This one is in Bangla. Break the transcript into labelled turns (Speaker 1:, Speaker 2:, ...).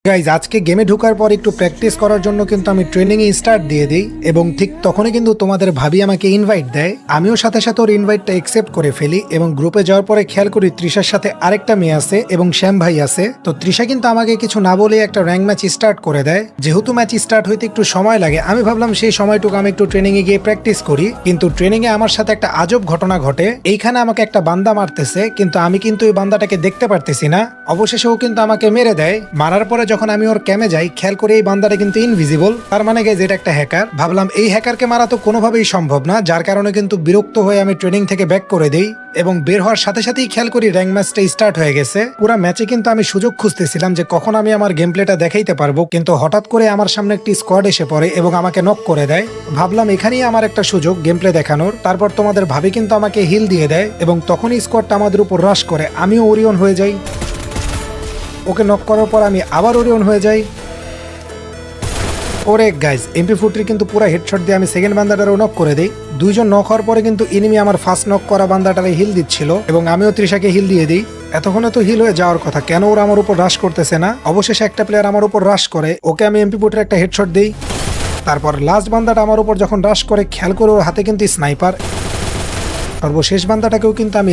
Speaker 1: গাইজ আজকে গেমে ঢোকার পর একটু প্র্যাকটিস করার জন্য কিন্তু আমি ট্রেনিং এ স্টার্ট দিয়ে দিই এবং ঠিক তখনই কিন্তু তোমাদের ভাবি আমাকে ইনভাইট দেয়। আমিও সাথে সাথে ওর ইনভাইটটা একসেপ্ট করে ফেলি এবং গ্রুপে যাওয়ার পরে খেয়াল করি তৃষার সাথে আরেকটা মেয়ে আছে এবং শ্যাম ভাই আছে। তো তৃষা কিন্তু আমাকে কিছু না বলে একটা র্যাঙ্ক ম্যাচ স্টার্ট করে দেয়। যেহেতু ম্যাচ স্টার্ট হইতে একটু সময় লাগে, আমি ভাবলাম সেই সময়টুকু আমি একটু ট্রেনিং এ গিয়ে প্র্যাকটিস করি। কিন্তু ট্রেনিং এ আমার সাথে একটা আজব ঘটনা ঘটে। এইখানে আমাকে একটা বান্দা মারতেছে, কিন্তু আমি কিন্তু ওই বান্দাটাকে দেখতে পারতেছি না। অবশেষে ও কিন্তু আমাকে মেরে দেয়। মারার পরে যখন আমি ওর ক্যামে যাই, খেয়াল করে এই বান্দাটা কিন্তু ইনভিজিবল। তার মানে গাইজ এটা একটা হ্যাকার। ভাবলাম এই হ্যাকারকে মারা তো কোনোভাবেই সম্ভব না, যার কারণে কিন্তু বিরক্ত হয়ে আমি ট্রেনিং থেকে ব্যাক করে দেই এবং বের হওয়ার সাথে সাথেই খেয়াল করি র্যাঙ্ক ম্যাচটা স্টার্ট হয়ে গেছে। পুরো ম্যাচে কিন্তু আমি সুযোগ খুঁজতেছিলাম যে কখন আমি আমার গেম প্লেটা দেখাইতে পারবো, কিন্তু হঠাৎ করে আমার সামনে একটি স্কোয়াড এসে পড়ে এবং আমাকে নক করে দেয়। ভাবলাম এখানেই আমার একটা সুযোগ গেম প্লে দেখানোর। তারপর তোমাদের ভাবি কিন্তু আমাকে হিল দিয়ে দেয় এবং তখনই স্কোয়াডটা আমাদের উপর রাশ করে। আমিও ওরিয়ন হয়ে যাই। ওকে নক করার পর আমি আবার ওরিয়ন হয়ে যাই। ওরে গাইজ MP40 কিন্তু পুরো হেডশট দিয়ে আমি সেকেন্ড বান্দাটারও নক করে দেই। দুইজন নক হওয়ার পরে কিন্তু এনিমি আমার ফার্স্ট নক করা বান্দাটারে হিল দিচ্ছিল এবং আমিও তৃষাকে হিল দিয়ে দিই। এতক্ষণে তো হিল হয়ে যাওয়ার কথা, কেন ওরা আমার উপর রাশ করতেছে না? অবশেষে একটা প্লেয়ার আমার উপর রাশ করে, ওকে আমি MP40 একটা হেডশট দিই। তারপর লাস্ট বান্দাটা আমার উপর যখন রাশ করে, খেয়াল করে ওর হাতে কিন্তু স্নাইপার। সর্বশেষ বান্দাটাকেও কিন্তু আমি